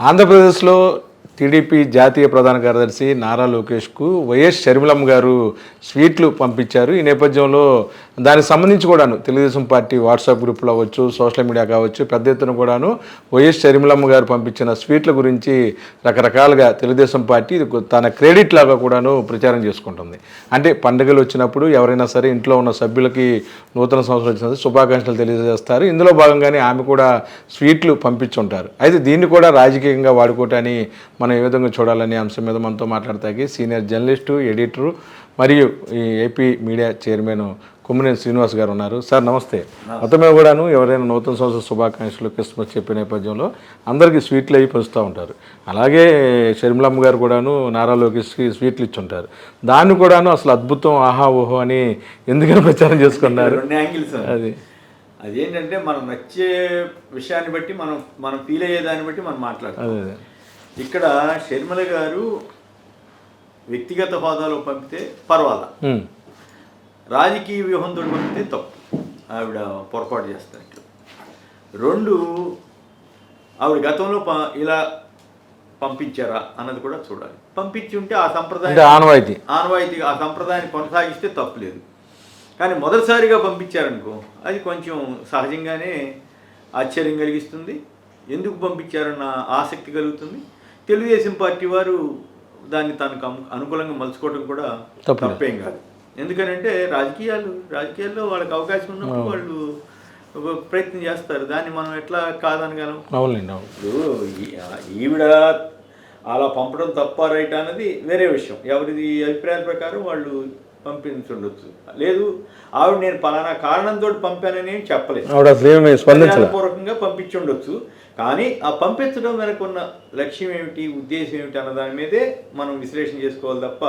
ఆంధ్రప్రదేశ్లో టీడీపీ జాతీయ ప్రధాన కార్యదర్శి నారా లోకేష్కు వైఎస్ షర్మిలమ్మ గారు స్వీట్లు పంపించారు. ఈ నేపథ్యంలో దానికి సంబంధించి కూడాను తెలుగుదేశం పార్టీ వాట్సాప్ గ్రూప్లో అవ్వచ్చు, సోషల్ మీడియా కావచ్చు, పెద్ద ఎత్తున కూడాను వైఎస్ షర్మిలమ్మ గారు పంపించిన స్వీట్ల గురించి రకరకాలుగా తెలుగుదేశం పార్టీ తన క్రెడిట్ లాగా కూడాను ప్రచారం చేసుకుంటుంది. అంటే పండుగలు వచ్చినప్పుడు ఎవరైనా సరే ఇంట్లో ఉన్న సభ్యులకి నూతన సంవత్సరం వచ్చినప్పుడు శుభాకాంక్షలు తెలియజేస్తారు. ఇందులో భాగంగానే ఆమె కూడా స్వీట్లు పంపించుంటారు. అయితే దీన్ని కూడా రాజకీయంగా వాడుకోవటాన్ని మనం ఏ విధంగా చూడాలనే అంశం మీద మనతో మాట్లాడతాకి సీనియర్ జర్నలిస్టు, ఎడిటరు మరియు ఈ AP media chairman Kommineni Srinivas గారు ఉన్నారు. సార్ నమస్తే. మొత్తమే కూడాను ఎవరైనా నూతన సంవత్సర శుభాకాంక్షలు క్రిస్మస్ చెప్పే నేపథ్యంలో అందరికీ స్వీట్లు అవి పంచుతూ ఉంటారు. అలాగే షర్మిలమ్మ గారు కూడాను నారా లోకేష్కి స్వీట్లు ఇచ్చుంటారు. దాన్ని కూడాను అసలు అద్భుతం, ఆహా ఓహో అని ఎందుకని ప్రచారం చేసుకున్నారు? అది అదేంటంటే మనం నచ్చే విషయాన్ని బట్టి మనం ఫీల్ అయ్యేదాన్ని బట్టి మనం మాట్లాడతాం. ఇక్కడ షర్మిల గారు వ్యక్తిగత హోదాలో పంపితే పర్వాలా, రాజకీయ వ్యూహంతో పంపితే తప్పు, ఆవిడ పొరపాటు చేస్తారు. రెండు, ఆవిడ గతంలో ఇలా పంపించారా అన్నది కూడా చూడాలి. పంపించి ఉంటే ఆ సంప్రదాయం ఆనవాయితీ ఆ సంప్రదాయాన్ని కొనసాగిస్తే తప్పులేదు. కానీ మొదటిసారిగా పంపించారనుకో అది కొంచెం సహజంగానే ఆశ్చర్యం కలిగిస్తుంది. ఎందుకు పంపించారన్న ఆసక్తి కలుగుతుంది. తెలుగుదేశం పార్టీ వారు దాన్ని తనకు అనుకూలంగా మలుచుకోవడం కూడా తప్పేం కాదు. ఎందుకనంటే రాజకీయాల్లో వాళ్ళకి అవకాశం ఉన్నప్పుడు వాళ్ళు ప్రయత్నం చేస్తారు. దాన్ని మనం ఎట్లా కాదనగలం? ఇప్పుడు ఈవిడ అలా పంపడం తప్ప రైట్ అన్నది వేరే విషయం. ఎవరిది అభిప్రాయాల ప్రకారం వాళ్ళు పంపించుండొచ్చు. లేదు ఆవిడ నేను పలానా కారణంతో పంపానని చెప్పలేదు, పూర్వకంగా పంపించి ఉండొచ్చు. కానీ ఆ పంపించడం వెనక ఉన్న లక్ష్యం ఏమిటి, ఉద్దేశం ఏమిటి అన్న దాని మీదే మనం విశ్లేషణ చేసుకోవాలి తప్ప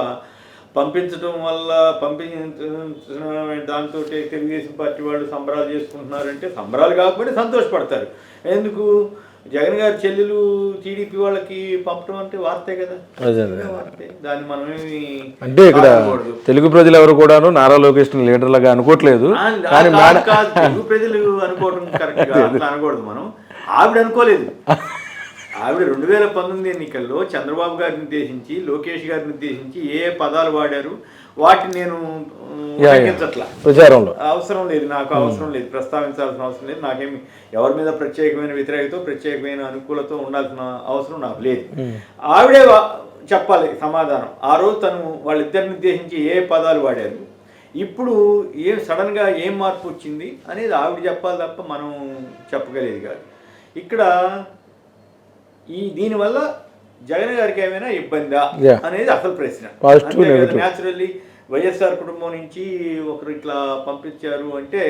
పంపించడం వల్ల దాంతో తెలుగుదేశం పార్టీ వాళ్ళు సంబరాలు చేసుకుంటున్నారంటే సంబరాలు కాకపోతే సంతోషపడతారు. ఎందుకు? జగన్ గారి చెల్లెలు టీడీపీ వాళ్ళకి పంపడం అంటే వార్తే కదా, వార్తే. దాన్ని మనమేమి అంటే ఇక్కడ తెలుగు ప్రజలు ఎవరు కూడాను నారా లోకేష్ లీడర్ లాగా అనుకోవట్లేదు. తెలుగు ప్రజలు అనుకోవడం కరెక్ట్ గా అనకూడదు. మనం ఆవిడ అనుకోలేదు. ఆవిడ 2019 ఎన్నికల్లో చంద్రబాబు గారిని ఉద్దేశించి, లోకేష్ గారిని ఉద్దేశించి ఏ పదాలు వాడారు వాటిని నేను ప్రచారంలో అవసరం లేదు, నాకు అవసరం లేదు, ప్రస్తావించాల్సిన అవసరం లేదు. నాకేమి ఎవరి మీద ప్రత్యేకమైన వ్యతిరేకత, ప్రత్యేకమైన అనుకూలతో ఉండాల్సిన అవసరం నాకు లేదు. ఆవిడే చెప్పాలి సమాధానం. ఆ రోజు తను వాళ్ళిద్దరిని ఉద్దేశించి ఏ పదాలు వాడారు, ఇప్పుడు సడన్గా ఏం మార్పు వచ్చింది అనేది ఆవిడ చెప్పాలి తప్ప మనం చెప్పగలేదు కాదు. ఇక్కడ దీనివల్ల జగన్ గారికి ఏమైనా ఇబ్బందా అనేది అసలు ప్రశ్న. న్యాచురల్లీ వైఎస్ఆర్ కుటుంబం నుంచి ఒకరు ఇట్లా పంపించారు అంటే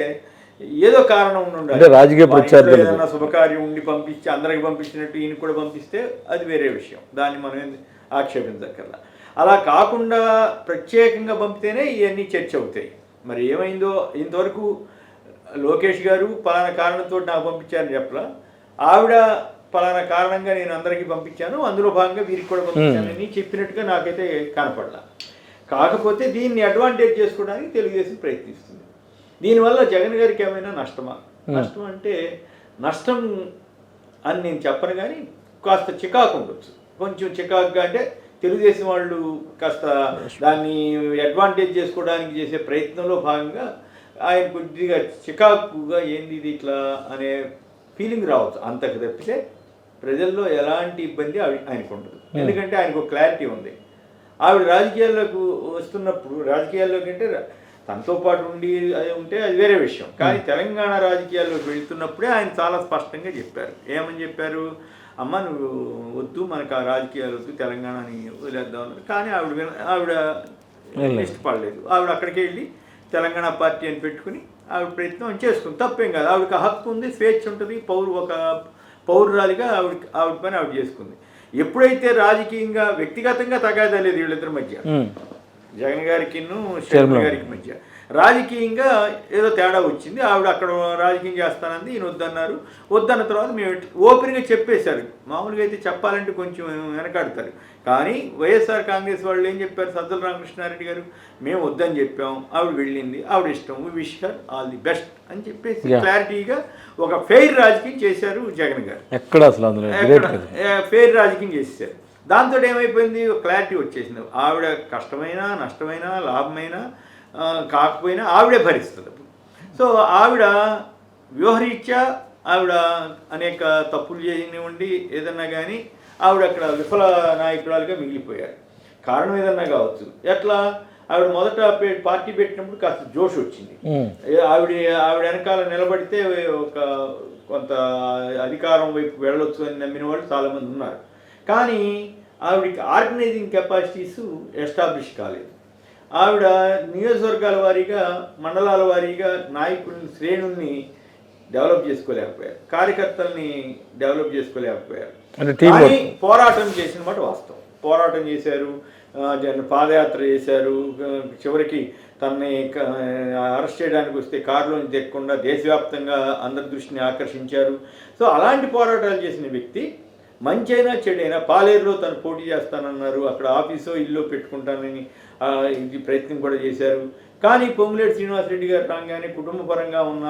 ఏదో కారణం ఉండాలి. రాజకీయ ప్రచారం ఏదైనా శుభకార్యం ఉండి పంపించి అందరికి పంపించినట్టు ఈయన కూడా పంపిస్తే అది వేరే విషయం, దాన్ని మనం ఆక్షేపించక్కర్లా. అలా కాకుండా ప్రత్యేకంగా పంపితేనే ఇవన్నీ చర్చ అవుతాయి. మరి ఏమైందో ఇంతవరకు లోకేష్ గారు పలానా కారణంతో నాకు పంపించారని చెప్పలా, ఆవిడ పలానా కారణంగా నేను అందరికీ పంపించాను, అందులో భాగంగా వీరికి కూడా పంపించానని చెప్పినట్టుగా నాకైతే కనపడలా. కాకపోతే దీన్ని అడ్వాంటేజ్ చేసుకోవడానికి తెలుగుదేశం ప్రయత్నిస్తుంది. దీనివల్ల జగన్ గారికి ఏమైనా నష్టమా? నష్టం అంటే నష్టం అని నేను చెప్పను, కానీ కాస్త చికాకు ఉండొచ్చు. కొంచెం చికాకుగా అంటే తెలుగుదేశం వాళ్ళు కాస్త దాన్ని అడ్వాంటేజ్ చేసుకోవడానికి చేసే ప్రయత్నంలో భాగంగా ఆయన కొద్దిగా చికాకుగా ఏంది ఇది ఇట్లా అనే ఫీలింగ్ రావచ్చు. అంతకు తప్పితే ప్రజల్లో ఎలాంటి ఇబ్బంది ఆయనకు ఉండదు. ఎందుకంటే ఆయనకు ఒక క్లారిటీ ఉంది. ఆవిడ రాజకీయాల్లోకి వస్తున్నప్పుడు, రాజకీయాల్లోకి అంటే తనతో పాటు ఉంటే అది వేరే విషయం, కానీ తెలంగాణ రాజకీయాల్లోకి వెళుతున్నప్పుడే ఆయన చాలా స్పష్టంగా చెప్పారు. ఏమని చెప్పారు? అమ్మ నువ్వు వద్దు, మనకు ఆ రాజకీయాలు వద్దు, తెలంగాణని వదిలేద్దాం అన్నారు. కానీ ఆవిడ ఇష్టపడలేదు. ఆవిడ అక్కడికి వెళ్ళి తెలంగాణ పార్టీ అని పెట్టుకుని ఆవిడ ప్రయత్నం చేసుకుంది. తప్పేం కాదు, ఆవిడకి హక్కు ఉంది, స్వేచ్ఛ ఉంటుంది. ఒక పౌరురాలిగా ఆవిడ పని ఆవిడ చేసుకుంది. ఎప్పుడైతే రాజకీయంగా వ్యక్తిగతంగా తగాదా లేదు వీళ్ళిద్దరి మధ్య, జగన్ గారికి షర్మిల గారికి మధ్య, రాజకీయంగా ఏదో తేడా వచ్చింది. ఆవిడ అక్కడ రాజకీయం చేస్తానంది, ఈయన వద్దన్నారు. వద్దన్న తర్వాత మేము ఓపెన్గా చెప్పేశారు. మామూలుగా అయితే చెప్పాలంటే కొంచెం వెనకాడతారు. కానీ వైఎస్ఆర్ కాంగ్రెస్ వాళ్ళు ఏం చెప్పారు, సజ్జల రామకృష్ణారెడ్డి గారు, మేము వద్దని చెప్పాం, ఆవిడ వెళ్ళింది, ఆవిడ ఇష్టం, we wish her all the best అని చెప్పేసి క్లారిటీగా ఒక ఫెయిర్ రాజకీయం చేశారు జగన్ గారు. ఎక్కడ అసలు ఫెయిర్ రాజకీయం చేశారు. దాంతో ఏమైపోయింది, క్లారిటీ వచ్చేసింది. ఆవిడ కష్టమైనా నష్టమైనా లాభమైనా కాకపోయినా ఆవిడే భరిస్తుంది. సో ఆవిడ వ్యవహరీత్యా ఆవిడ అనేక తప్పులు చేయనివ్వండి ఏదన్నా కానీ ఆవిడ అక్కడ విఫల నాయకురాలుగా మిగిలిపోయారు. కారణం ఏదన్నా కావచ్చు. ఎట్లా, ఆవిడ మొదట పార్టీ పెట్టినప్పుడు కాస్త జోష్ వచ్చింది. ఆవిడ వెనకాల నిలబడితే కొంత అధికారం వైపు వెళ్ళొచ్చు అని నమ్మిన వాళ్ళు చాలామంది ఉన్నారు. కానీ ఆవిడకి ఆర్గనైజింగ్ కెపాసిటీస్ ఎస్టాబ్లిష్ కాలేదు. ఆవిడ నియోజకవర్గాల వారీగా మండలాల వారీగా నాయకుల్ని శ్రేణుల్ని డెవలప్ చేసుకోలేకపోయారు, కార్యకర్తల్ని డెవలప్ చేసుకోలేకపోయారు. కానీ పోరాటం చేసిన మాట వాస్తవం. పోరాటం చేశారు, పాదయాత్ర చేశారు, చివరికి తనని అరెస్ట్ చేయడానికి వస్తే కారులోంచి దిక్కకుండా దేశవ్యాప్తంగా అందరి దృష్టిని ఆకర్షించారు. సో అలాంటి పోరాటాలు చేసిన వ్యక్తి మంచైనా చెడైనా పాలేరులో తను పోటీ చేస్తానన్నారు, అక్కడ ఆఫీసో ఇల్లు పెట్టుకుంటానని ఇది ప్రయత్నం కూడా చేశారు. కానీ పొంగులేటి శ్రీనివాసరెడ్డి గారు రాగానే కుటుంబపరంగా ఉన్న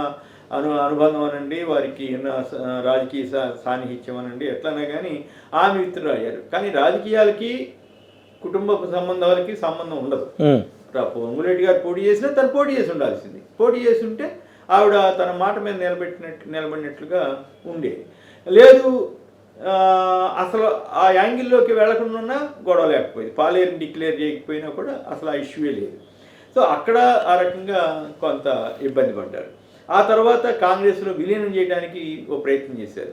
అనుబంధం అనండి, వారికి ఉన్న రాజకీయ సాన్నిహిత్యం అనండి, ఎట్లన్నా కానీ ఆమె మిత్రులు అయ్యారు. కానీ రాజకీయాలకి కుటుంబ సంబంధాలకి సంబంధం ఉండదు. పొంగులేటి గారు పోటీ చేసినా తను పోటీ చేసి ఉండాల్సింది. పోటీ చేసి ఉంటే ఆవిడ తన మాట మీద నిలబడినట్లుగా ఉండేది. లేదు, అసలు ఆ యాంగిల్లోకి వెళ్లకుండా గొడవ లేకపోయింది. పాలేరుని డిక్లేర్ చేయకపోయినా కూడా అసలు ఆ ఇష్యూవే లేదు. సో అక్కడ ఆ రకంగా కొంత ఇబ్బంది పడ్డారు. ఆ తర్వాత కాంగ్రెస్లో విలీనం చేయడానికి ఓ ప్రయత్నం చేశారు.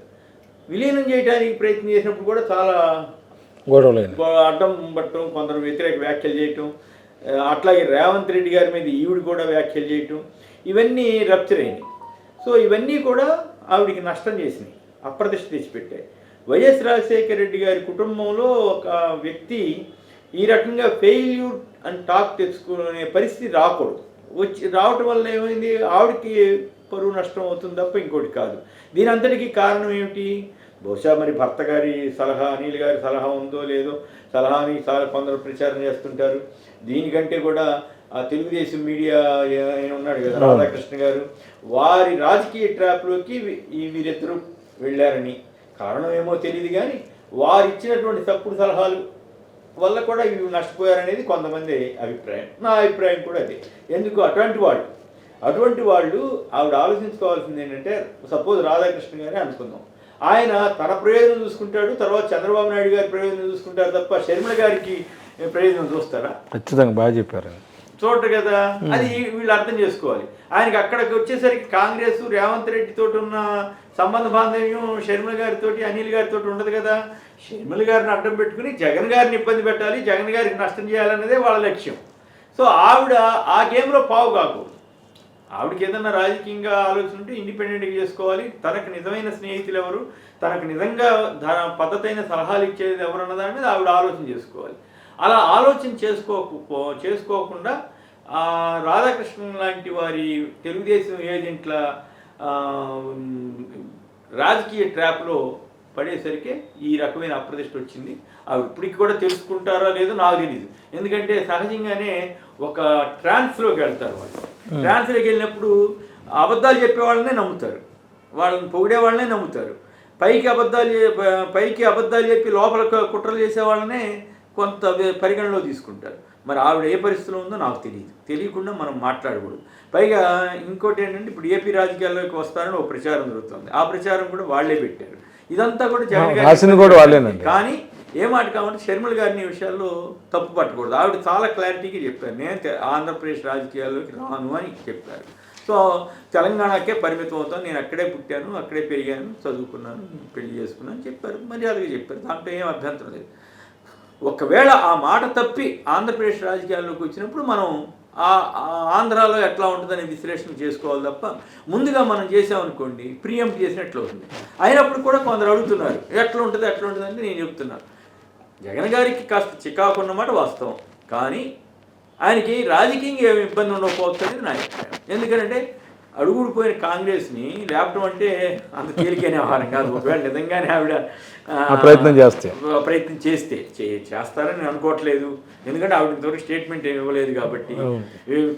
విలీనం చేయడానికి ప్రయత్నం చేసినప్పుడు కూడా చాలా గొడవలు, అడ్డం పట్టడం, కొందరు వ్యతిరేక వ్యాఖ్యలు చేయటం, అట్లాగే రేవంత్ రెడ్డి గారి మీద ఈవిడ కూడా వ్యాఖ్యలు చేయటం, ఇవన్నీ రప్చర్ అయినాయి. సో ఇవన్నీ కూడా ఆవిడికి నష్టం చేసినాయి, అప్రతిష్ట తెచ్చిపెట్టాయి. వైఎస్ రాజశేఖర రెడ్డి గారి కుటుంబంలో ఒక వ్యక్తి ఈ రకంగా ఫెయిల్యూర్ అని టాక్ తెచ్చుకునే పరిస్థితి రాకూడదు. రావటం వల్ల ఏమైంది, ఆవిడకి పరువు నష్టం అవుతుంది తప్ప ఇంకోటి కాదు. దీని అంతటికీ కారణం ఏమిటి, బహుశా మరి భర్త గారి సలహా, అనిల్ గారి సలహా ఉందో లేదో, సలహాని చాలా కొందరు ప్రచారం చేస్తుంటారు. దీనికంటే కూడా ఆ తెలుగుదేశం మీడియా ఉన్నాడు కదా రాధాకృష్ణ గారు, వారి రాజకీయ ట్రాప్లోకి వీరిద్దరూ వెళ్ళారని, కారణం ఏమో తెలియదు కానీ వారు ఇచ్చినటువంటి తప్పుడు సలహాలు వల్ల కూడా ఇవి నష్టపోయారనేది కొంతమంది అభిప్రాయం. నా అభిప్రాయం కూడా అదే. ఎందుకు అటువంటి వాళ్ళు ఆవిడ ఆలోచించుకోవాల్సింది ఏంటంటే, సపోజ్ రాధాకృష్ణ గారే అనుకుందాం, ఆయన తన ప్రయోజనం చూసుకుంటాడు, తర్వాత చంద్రబాబు నాయుడు గారి ప్రయోజనం చూసుకుంటారు తప్ప షర్మిల గారికి ప్రయోజనం చూస్తారా? ఖచ్చితంగా బాగా చెప్పారు. చూడరు కదా. అది వీళ్ళు అర్థం చేసుకోవాలి. ఆయనకి అక్కడికి వచ్చేసరికి కాంగ్రెస్ రేవంత్ రెడ్డితో ఉన్న సంబంధ బాంధవ్యం షర్మిల గారితో, అనిల్ గారితో ఉండదు కదా. షర్మిల గారిని అడ్డం పెట్టుకుని జగన్ గారిని ఇబ్బంది పెట్టాలి, జగన్ గారికి నష్టం చేయాలన్నదే వాళ్ళ లక్ష్యం. సో ఆవిడ ఆ గేమ్లో పావు కాకూడదు. ఆవిడకి ఏదన్నా రాజకీయంగా ఆలోచన ఉంటే ఇండిపెండెంట్గా చేసుకోవాలి. తనకు నిజమైన స్నేహితులు ఎవరు, తనకు నిజంగా పద్ధతైన సలహాలు ఇచ్చేది ఎవరు అన్నదాని మీద ఆవిడ ఆలోచన చేసుకోవాలి. అలా ఆలోచన చేసుకోకుండా రాధాకృష్ణన్ లాంటి వారి తెలుగుదేశం ఏజెంట్ల రాజకీయ ట్రాప్లో పడేసరికి ఈ రకమైన అప్రతిష్ట వచ్చింది. అవి ఇప్పటికి కూడా తెలుసుకుంటారో లేదో నాకు తెలియదు. ఎందుకంటే సహజంగానే ఒక ట్రాన్స్లోకి వెళ్తారు వాళ్ళు. ట్రాన్స్లోకి వెళ్ళినప్పుడు అబద్ధాలు చెప్పే వాళ్ళనే నమ్ముతారు, వాళ్ళని పొగిడే వాళ్ళనే నమ్ముతారు. పైకి అబద్ధాలు చెప్పి లోపల కుట్రలు చేసే వాళ్ళనే కొంత పరిగణలో తీసుకుంటారు. మరి ఆవిడ ఏ పరిస్థితిలో ఉందో నాకు తెలియదు, తెలియకుండా మనం మాట్లాడకూడదు. పైగా ఇంకోటి ఏంటంటే, ఇప్పుడు ఏపీ రాజకీయాల్లోకి వస్తారని ఒక ప్రచారం జరుగుతుంది. ఆ ప్రచారం కూడా వాళ్లే పెట్టారు. ఇదంతా కూడా జగన్ గారు. కానీ ఏ మాట కాబట్టి షర్మిల గారిని విషయాల్లో తప్పు పట్టకూడదు. ఆవిడ చాలా క్లారిటీగా చెప్పారు, నేను ఆంధ్రప్రదేశ్ రాజకీయాల్లోకి రాను అని చెప్పారు. సో తెలంగాణకే పరిమితం అవుతాను, నేను అక్కడే పుట్టాను, అక్కడే పెరిగాను, చదువుకున్నాను, పెళ్లి చేసుకున్నాను అని చెప్పారు. మర్యాదగా చెప్పారు, దాంట్లో ఏం అభ్యంతరం లేదు. ఒకవేళ ఆ మాట తప్పి ఆంధ్రప్రదేశ్ రాజకీయాల్లోకి వచ్చినప్పుడు మనం ఆంధ్రాలో ఎట్లా ఉంటుందని విశ్లేషణ చేసుకోవాలి తప్ప, ముందుగా మనం చేసామనుకోండి ప్రియంప్ట్ చేసినట్లు అవుతుంది. అయినప్పుడు కూడా కొందరు అడుగుతున్నారు ఎట్లా ఉంటుంది అంటే నేను చెప్తున్నాను, జగన్ గారికి కాస్త చికాకు ఉన్నమాట వాస్తవం. కానీ ఆయనకి రాజకీయంగా ఏమి ఇబ్బంది ఉండకపోవచ్చు అనేది నా అభిప్రాయం. ఎందుకంటే అడుగుడిపోయిన కాంగ్రెస్ని లేపడం అంటే అంత తేలికైన వ్యవహారం కాదు. ఒకవేళ నిజంగానే ఆవిడ ప్రయత్నం చేస్తే చేస్తారని నేను అనుకోవట్లేదు. ఎందుకంటే ఆవిడ ఇంతవరకు స్టేట్మెంట్ ఏమి ఇవ్వలేదు కాబట్టి.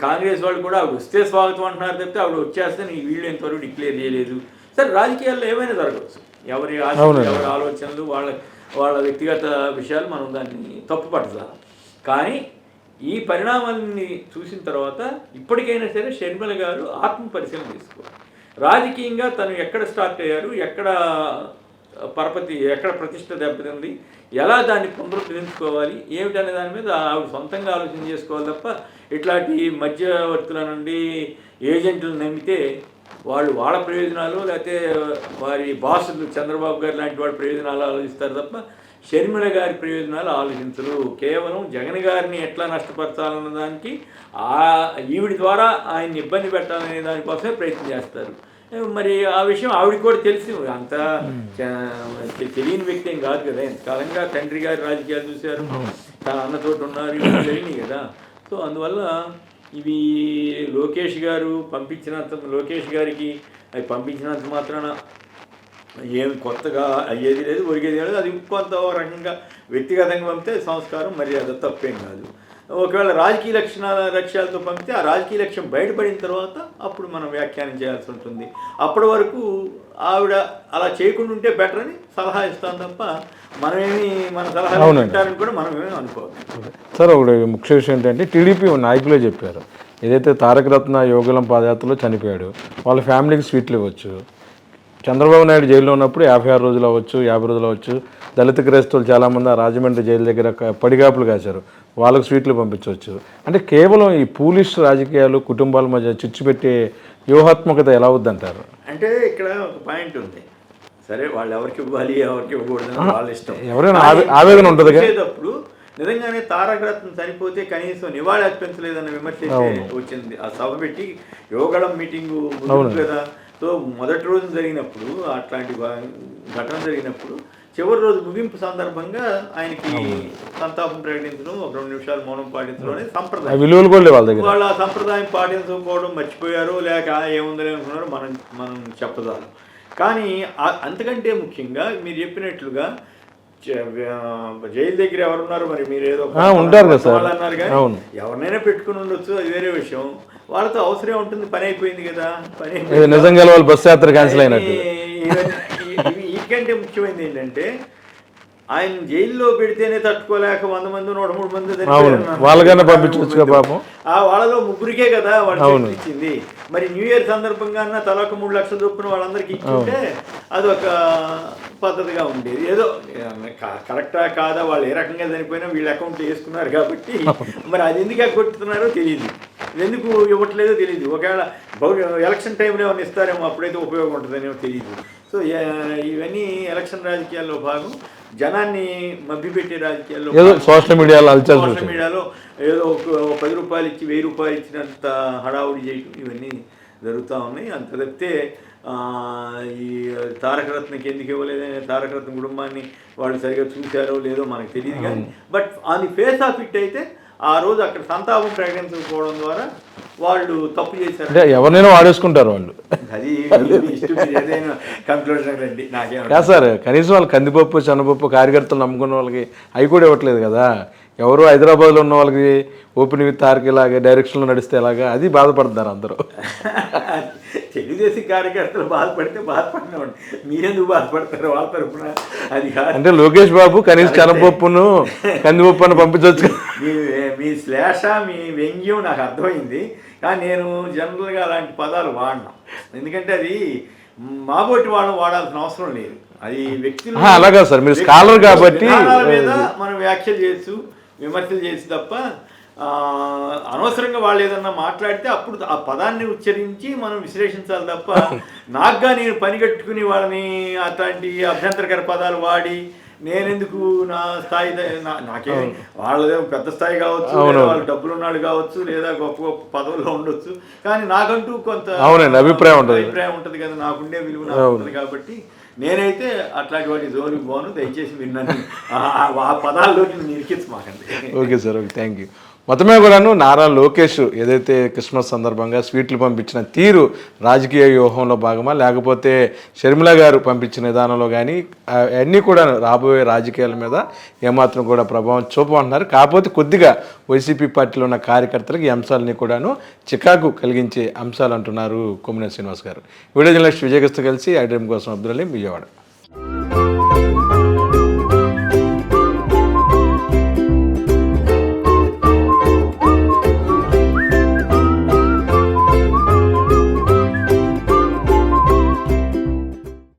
కాంగ్రెస్ వాళ్ళు కూడా ఆవిడ వస్తే స్వాగతం అంటున్నారు తప్పితే ఆవిడ వచ్చేస్తే వీళ్ళు ఇంతవరకు డిక్లేర్ చేయలేదు. సరే, రాజకీయాల్లో ఏమైనా జరగవచ్చు. ఎవరి ఆలోచనలు వాళ్ళ వ్యక్తిగత విషయాలు మనం దాన్ని తప్పు పట్టదాం. కానీ ఈ పరిణామాలని చూసిన తర్వాత ఇప్పటికైనా సరే షర్మిల గారు ఆత్మ పరిశీలన తీసుకోవాలి. రాజకీయంగా తను ఎక్కడ స్టార్ట్ అయ్యారు, ఎక్కడ ప్రతిష్ట దెబ్బతింది, ఎలా దాన్ని పునరుద్ధరించుకోవాలి ఏమిటనే దాని మీద ఆవిడ సొంతంగా ఆలోచన చేసుకోవాలి తప్ప ఇట్లాంటి మధ్యవర్తుల నుండి ఏజెంట్లను నమ్మితే వాళ్ళ ప్రయోజనాలు లేకపోతే వారి బాసులు చంద్రబాబు గారు లాంటి వాళ్ళ ప్రయోజనాలు ఆలోచిస్తారు తప్ప షర్మిల గారి ప్రయోజనాలు ఆలోచించరు. కేవలం జగన్ గారిని ఎట్లా నష్టపరచాలన్న దానికి ఈవిడి ద్వారా ఆయన్ని ఇబ్బంది పెట్టాలనే దానికోసమే ప్రయత్నం చేస్తారు. మరి ఆ విషయం ఆవిడకి కూడా తెలిసి అంత తెలియని వ్యక్తి ఏం కాదు కదా. ఎంతకాలంగా తండ్రి గారి రాజకీయాలు చూశారు, తన అన్నతోటి ఉన్నారు, ఇవి తెలియని కదా. సో అందువల్ల ఇవి లోకేష్ గారికి అవి పంపించినంత మాత్రాన ఏమి కొత్తగా అయ్యేది లేదు, ఒరిగేది లేదు. అది కొంత రకంగా వ్యక్తిగతంగా పంపితే సంస్కారం మర్యాద తప్పేం కాదు. ఒకవేళ రాజకీయ లక్ష్యాలతో పంపితే ఆ రాజకీయ లక్ష్యం బయటపడిన తర్వాత అప్పుడు మనం వ్యాఖ్యానం చేయాల్సి ఉంటుంది. అప్పటి వరకు ఆవిడ అలా చేయకుండా ఉంటే బెటర్ అని సలహా ఇస్తాం తప్ప మనమేమి మన సలహా వింటారని కూడా మనమేమి అనుకోవాలి. సార్, ఒకటి ముఖ్య విషయం ఏంటంటే టీడీపీ నాయకులే చెప్పారు, ఏదైతే తారక రత్న యోగలం పాదయాత్రలో చనిపోయాడు వాళ్ళ ఫ్యామిలీకి స్వీట్లు ఇవ్వచ్చు. చంద్రబాబు నాయుడు జైల్లో ఉన్నప్పుడు 56 రోజులు అవ్వచ్చు, 50 రోజులు అవ్వచ్చు. దళిత క్రైస్తవులు చాలామంది ఆ రాజమండ్రి జైలు దగ్గర పడిగాపులు కాశారు, వాళ్ళకు స్వీట్లు పంపించవచ్చు. అంటే కేవలం ఈ పూలిష్ రాజకీయాలు కుటుంబాల మధ్య చిచ్చు పెట్టే వ్యూహాత్మకత ఎలా వద్దంటారు? అంటే ఇక్కడ ఒక పాయింట్ ఉంది. సరే, వాళ్ళు ఎవరికి ఇవ్వాలి ఎవరికి ఇవ్వకూడదు వాళ్ళ ఇష్టం. ఎవరైనా ఆవేదన ఉంటుంది చేసేటప్పుడు నిజంగానే తారక రత్న చనిపోతే కనీసం నివాళి అర్పించలేదన్న విమర్శ వచ్చింది. ఆ సభ పెట్టి యోగళం మీటింగు కదా. సో మొదటి రోజు జరిగినప్పుడు అట్లాంటి ఘటన జరిగినప్పుడు చివరి రోజు ముగింపు సందర్భంగా ఆయనకి సంతాపం ప్రకటించడం, ఒక 2 నిమిషాలు మౌనం పాటించడం అనేది సంప్రదాయం. వాళ్ళు ఆ సంప్రదాయం పాటించకపోవడం మర్చిపోయారో లేక ఏముందని అనుకున్నారో మనం చెప్పదాం. కానీ అంతకంటే ముఖ్యంగా మీరు చెప్పినట్లుగా జైలు దగ్గర ఎవరున్నారు, మరి మీరు ఏదో ఉంటారు కదా వాళ్ళు అన్నారు, కానీ ఎవరినైనా పెట్టుకుని ఉండొచ్చు, అది వేరే విషయం. వాళ్ళతో అవసరం ఉంటుంది, పని అయిపోయింది కదా. నిజంగా వాళ్ళు బస్సు యాత్ర క్యాన్సిల్ అయినట్టు. వీటికంటే ముఖ్యమైనది ఏంటంటే ఆయన జైల్లో పెడితేనే తట్టుకోలేక 100 మంది 103 మంది వాళ్ళకన్నా పంపించవచ్చు పాపం. వాళ్ళలో 3కే కదా వాళ్ళు ఇచ్చింది. మరి న్యూ ఇయర్ సందర్భంగా తలకు 3 లక్షల చొప్పున వాళ్ళందరికీ ఇచ్చింటే అది ఒక పద్ధతిగా ఉండేది. ఏదో కరెక్టా కాదా, వాళ్ళు ఏ రకంగా చనిపోయినా వీళ్ళు అకౌంట్లో వేసుకున్నారు కాబట్టి మరి అది ఎందుకు కొట్టుతున్నారో తెలియదు, ఎందుకు ఇవ్వట్లేదో తెలియదు. ఒకవేళ ఎలక్షన్ టైంలో ఏమైనా ఇస్తారేమో, అప్పుడైతే ఉపయోగం ఉంటుందనేమో తెలియదు. సో ఇవన్నీ ఎలక్షన్ రాజకీయాల్లో భాగం. జనాన్ని మభ్యపెట్టే రాజకీయాల్లో సోషల్ మీడియాలో ఏదో 10 రూపాయలు ఇచ్చి 1000 రూపాయలు ఇచ్చినంత హడావుడి చేయటం ఇవన్నీ జరుగుతూ ఉన్నాయి. అంత తప్పితే ఈ తారకరత్నకి ఎందుకు ఇవ్వలేదని తారకరత్న కుటుంబాన్ని వాళ్ళు సరిగా చూశారో లేదో మనకు తెలియదు. కానీ but on the face of it అయితే ఆ రోజు అక్కడ సంతాపం ప్రకటించకపోవడం ద్వారా వాళ్ళు తప్పు చేశారు. ఎవరినైనా వాడేసుకుంటారు వాళ్ళు. అది ఏదైనా కంక్లూజన్ రండి, నాకేం సార్. కనీసం వాళ్ళు కందిపప్పు శనగపప్పు కార్యకర్తలు నమ్ముకున్న వాళ్ళకి అవి కూడా ఇవ్వట్లేదు కదా. ఎవరు హైదరాబాద్లో ఉన్న వాళ్ళకి ఓపెన్ విత్ తారక్ ఇలాగే డైరెక్షన్లో నడిస్తే ఎలాగా, అది బాధపడుతున్నారు అందరూ. తెలుగుదేశం కార్యకర్తలు బాధపడితే బాధపడినాడు, మీరెందుకు బాధపడతారు వాళ్ళ తరఫున? అది అంటే లోకేష్ బాబు కనీసం శనగపప్పును కందిపప్పును పంపించవచ్చు. మీ శ్లేష మీ వ్యంగ్యం నాకు అర్థమైంది, కానీ నేను జనరల్గా అలాంటి పదాలు వాడినా. ఎందుకంటే అది మాబోటి వాళ్ళని వాడాల్సిన అవసరం లేదు. అది వ్యక్తులు అలాగా సార్, మీరు స్కాలర్ కాబట్టి మీద మనం వ్యాఖ్యలు చేయొచ్చు, విమర్శలు చేసి తప్ప అనవసరంగా వాళ్ళు ఏదన్నా మాట్లాడితే అప్పుడు ఆ పదాన్ని ఉచ్చరించి మనం విశ్లేషించాలి తప్ప నాకుగా నేను పని కట్టుకుని వాళ్ళని అట్లాంటి అభ్యంతరకర పదాలు వాడి నేనెందుకు నా స్థాయి నాకే వాళ్ళదే పెద్ద స్థాయి కావచ్చు, వాళ్ళు డబ్బులు ఉన్నాడు కావచ్చు, లేదా గొప్ప గొప్ప పదవుల్లో ఉండొచ్చు, కానీ నాకంటూ కొంత అభిప్రాయం ఉంటుంది కదా, నాకుండే విలువ నాకు ఉంటుంది. కాబట్టి నేనైతే అట్లాంటి వాటి జోలికి పోను. దయచేసి మీరు నన్ను ఆ పదాల్లోకి నిరికించమాకండి. Okay sir, okay, thank you. మొత్తమే కూడాను నారా లోకేష్ ఏదైతే క్రిస్మస్ సందర్భంగా స్వీట్లు పంపించిన తీరు రాజకీయ వ్యూహంలో భాగమా, లేకపోతే షర్మిల గారు పంపించిన విధానంలో కానీ అన్నీ కూడా రాబోయే రాజకీయాల మీద ఏమాత్రం కూడా ప్రభావం చూపమంటున్నారు. కాకపోతే కొద్దిగా వైసీపీ పార్టీలో ఉన్న కార్యకర్తలకు ఈ అంశాలని కూడాను చికాకు కలిగించే అంశాలు అంటున్నారు కొమ్మినేని శ్రీనివాస్ గారు. వీడియో జర్నలిస్ట్ విజయకృష్ణ కలిసి ఐడ్రీమ్ కోసం అబ్దుల్ అలీం, విజయవాడ.